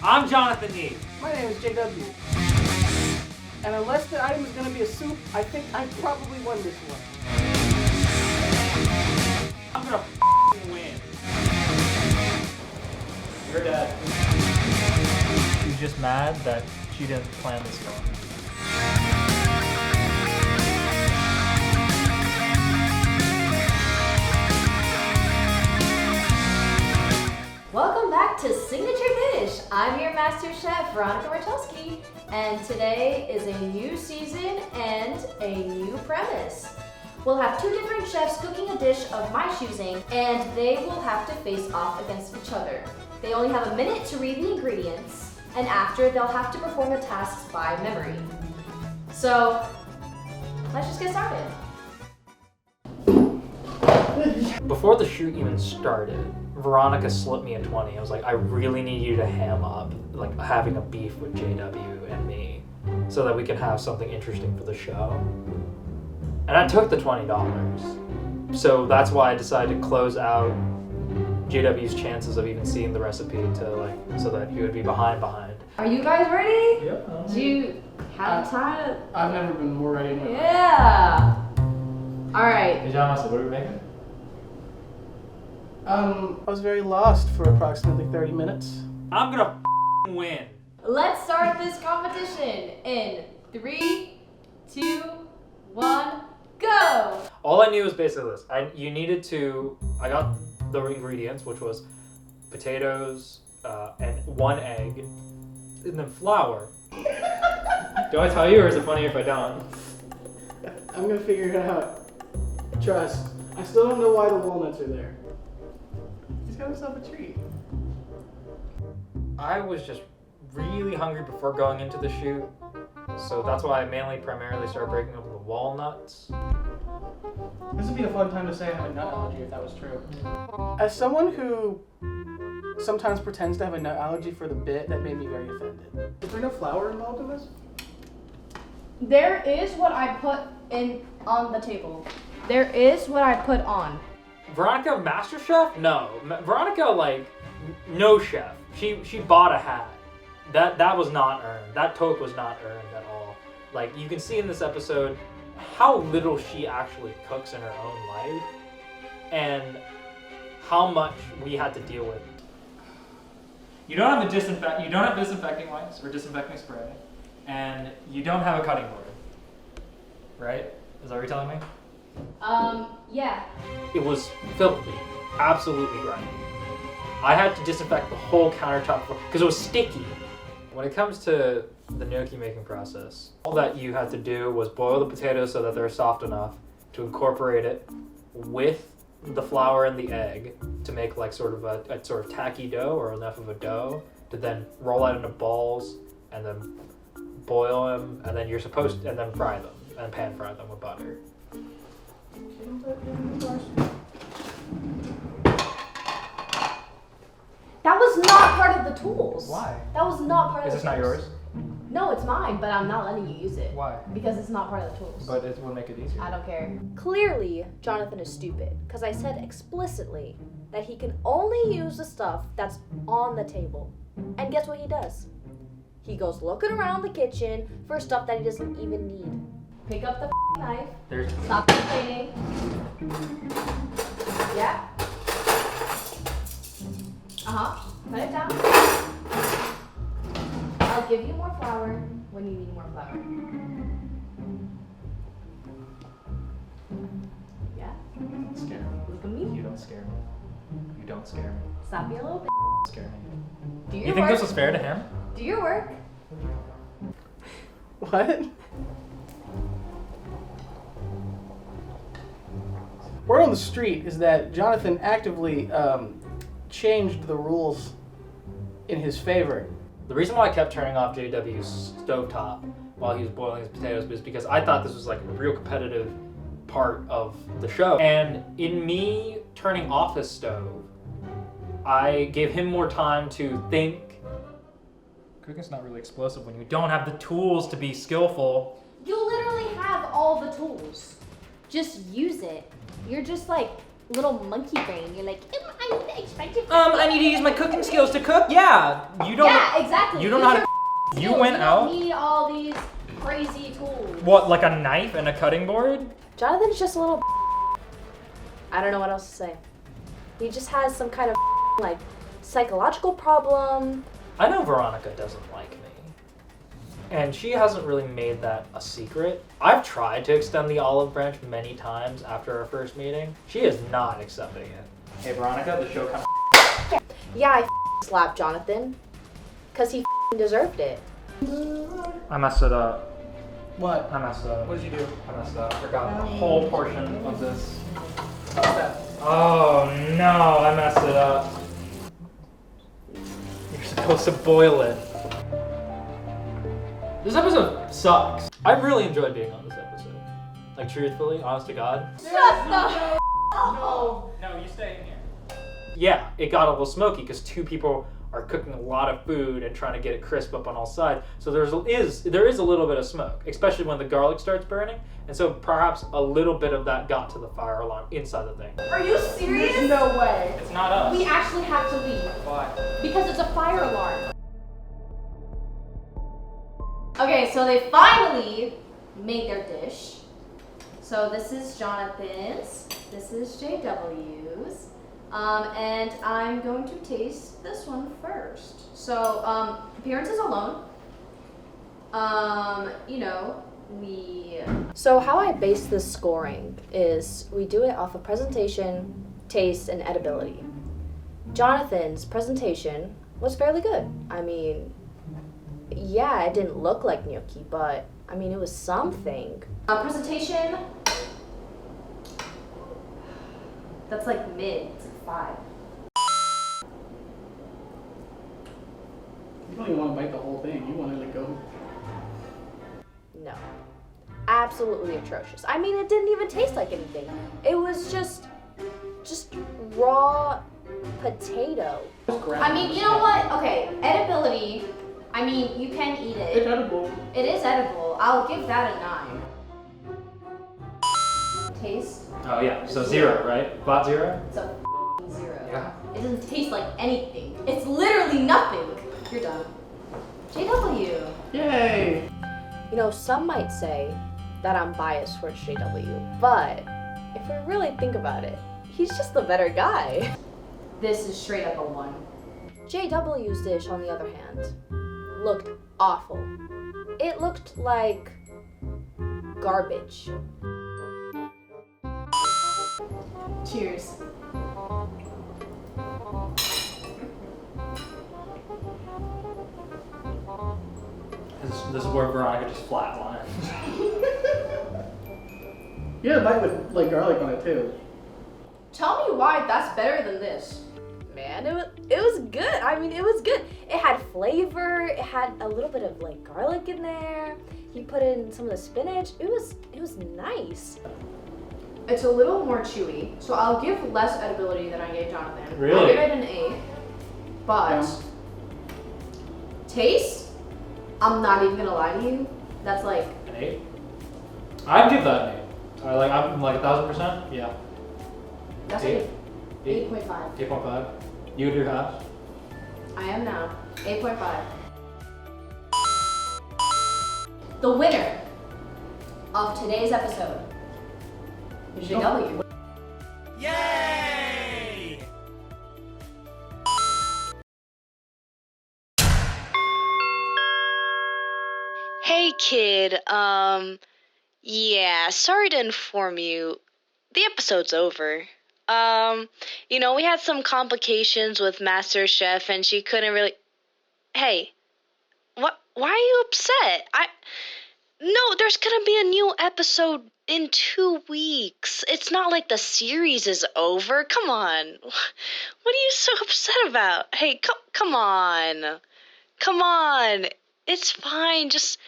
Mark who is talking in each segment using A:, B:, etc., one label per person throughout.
A: I'm Jonathan Yee.
B: My name is JW. And unless the item is going to be a soup, I think I probably won this one.
A: I'm gonna win. You're dead. She's just mad that she didn't plan this well.
C: Welcome back to Signature Dish. I'm your master chef, Veronica Martelski, and today is a new season and a new premise. We'll have two different chefs cooking a dish of my choosing, and they will have to face off against each other. They only have a minute to read the ingredients, and after they'll have to perform the tasks by memory. So, let's just get started.
A: Before the shoot even started, Veronica slipped me a 20. I was like, I really need you to ham up, like having a beef with JW and me, so that we can have something interesting for the show. And I took the $20. So that's why I decided to close out JW's chances of even seeing the recipe so that he would be behind.
C: Are you guys ready?
A: Yep.
C: Do you have time?
B: I've never been more ready than
C: Yeah. All right.
A: Hey John, what are we making?
B: I was very lost for approximately 30 minutes.
A: I'm gonna win.
C: Let's start this competition in 3, 2, 1, go!
A: All I knew was basically this. I got the ingredients, which was potatoes and 1 egg, and then flour. Do I tell you, or is it funny if I don't?
B: I'm gonna figure it out. Trust. I still don't know why the walnuts are there. He's got himself a treat.
A: I was just really hungry before going into the shoot, so that's why I primarily started breaking up the walnuts.
B: This would be a fun time to say I have a nut allergy if that was true. As someone who sometimes pretends to have a nut allergy for the bit, that made me very offended. Is there no flour involved in this?
D: There is what I put in on the table. There is what I put on.
A: Veronica, master chef? No, Veronica, no chef. She bought a hat. That was not earned. That taupe was not earned at all. Like, you can see in this episode how little she actually cooks in her own life, and how much we had to deal with. You don't have disinfecting wipes or disinfecting spray, and you don't have a cutting board, right? Is that what you're telling me?
D: Yeah.
A: It was filthy, absolutely grimy. I had to disinfect the whole countertop because it was sticky. When it comes to the gnocchi making process, all that you had to do was boil the potatoes so that they're soft enough to incorporate it with the flour and the egg to make like sort of a sort of tacky dough, or enough of a dough to then roll out into balls and then boil them, and then and then fry them and pan fry them with butter.
C: That was not part of the tools.
A: Why?
C: That was not part of the tools.
A: Is this not yours?
C: No, it's mine, but I'm not letting you use it.
A: Why?
C: Because it's not part of the tools.
A: But it will make it easier.
C: I don't care. Clearly, Jonathan is stupid, because I said explicitly that he can only use the stuff that's on the table. And guess what he does? He goes looking around the kitchen for stuff that he doesn't even need. Pick up the knife. Stop complaining. Yeah. Put it down. I'll give you more flour when you need more flour. Yeah?
A: Don't scare me.
C: Look at me.
A: You don't scare me. You don't scare me.
C: Stop being a little
A: You scare me.
C: Do your
A: You think
C: work.
A: this was fair to him?
C: Do your work.
B: What? Word on the street is that Jonathan actively changed the rules in his favor.
A: The reason why I kept turning off JW's stovetop while he was boiling his potatoes was because I thought this was like a real competitive part of the show. And in me turning off his stove, I gave him more time to think. Cooking's not really explosive when you don't have the tools to be skillful.
C: You literally have all the tools. Just use it. You're just like little monkey brain. You're like, I'm expected.
A: I need to use my cooking skills to cook. Yeah, you don't.
C: Yeah, exactly.
A: You don't know how to. You went out.
C: You don't need all these crazy tools.
A: What, like a knife and a cutting board?
C: Jonathan's just a little. I don't know what else to say. He just has some kind of like psychological problem.
A: I know Veronica doesn't like me. And she hasn't really made that a secret. I've tried to extend the olive branch many times after our first meeting. She is not accepting it. Hey Veronica, the show kind of.
C: Yeah, I slapped Jonathan. Because he deserved it.
A: I messed it up.
B: What?
A: I messed up.
B: What did you do?
A: I messed up. I forgot the whole portion of this.
B: What's that?
A: Oh no, I messed it up. You're supposed to boil it. This episode sucks. I really enjoyed being on this episode. Like truthfully, honest to God.
C: Shut the
B: No.
A: No, you stay in here. Yeah, it got a little smoky because two people are cooking a lot of food and trying to get it crisp up on all sides. So there is a little bit of smoke, especially when the garlic starts burning. And so perhaps a little bit of that got to the fire alarm inside the thing.
C: Are you serious?
B: There's no way.
A: It's not us.
C: We actually have to leave.
A: Why?
C: Because it's a fire alarm. Okay, so they finally made their dish. So this is Jonathan's, this is JW's, and I'm going to taste this one first. So, appearances alone, So how I base this scoring is we do it off of presentation, taste, and edibility. Jonathan's presentation was fairly good. I mean, yeah, it didn't look like gnocchi, but I mean, it was something. Presentation, that's like mid, it's like 5.
B: You don't even want to bite the whole thing. You want to let go.
C: No. Absolutely atrocious. I mean, it didn't even taste like anything. It was just raw potato. I mean, you know what? Okay, edibility. I mean, you can eat it.
B: It's edible.
C: It is edible. I'll give that a 9. Taste?
A: Oh yeah, so 0, right? Flat 0?
C: It's a 0.
A: Yeah.
C: It doesn't taste like anything. It's literally nothing. You're done. JW.
B: Yay.
C: You know, some might say that I'm biased towards JW, but if we really think about it, he's just the better guy. This is straight up a 1. JW's dish, on the other hand, looked awful. It looked like garbage. Cheers.
A: This is where Veronica just flatlines.
B: You had a bite with like garlic on it too.
C: Tell me why that's better than this. Man, it was good. I mean, it was good. It had flavor. It had a little bit of like garlic in there. He put in some of the spinach. It was nice. It's a little more chewy, so I'll give less edibility than I gave Jonathan.
A: Really?
C: I'll give it an 8. But
B: Yeah.
C: taste, I'm not even gonna lie to you. That's like
A: An 8? I'd give that an 8. I'm like 1,000%. Yeah.
C: that's
A: 8.
C: like 8.5.
A: 8.5. You would do half.
C: I am now 8.5. The winner of today's episode is JW.
A: Yay!
E: Hey kid, yeah, sorry to inform you, the episode's over. We had some complications with Master Chef and she couldn't really... Hey, why are you upset? No, there's gonna be a new episode in 2 weeks. It's not like the series is over. Come on. What are you so upset about? Hey, come on. Come on. It's fine. Just...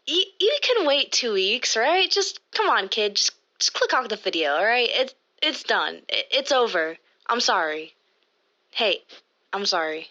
E: You can wait 2 weeks, right? Just come on, kid. Just click off the video, all right? It's done. It's over. I'm sorry. Hey, I'm sorry.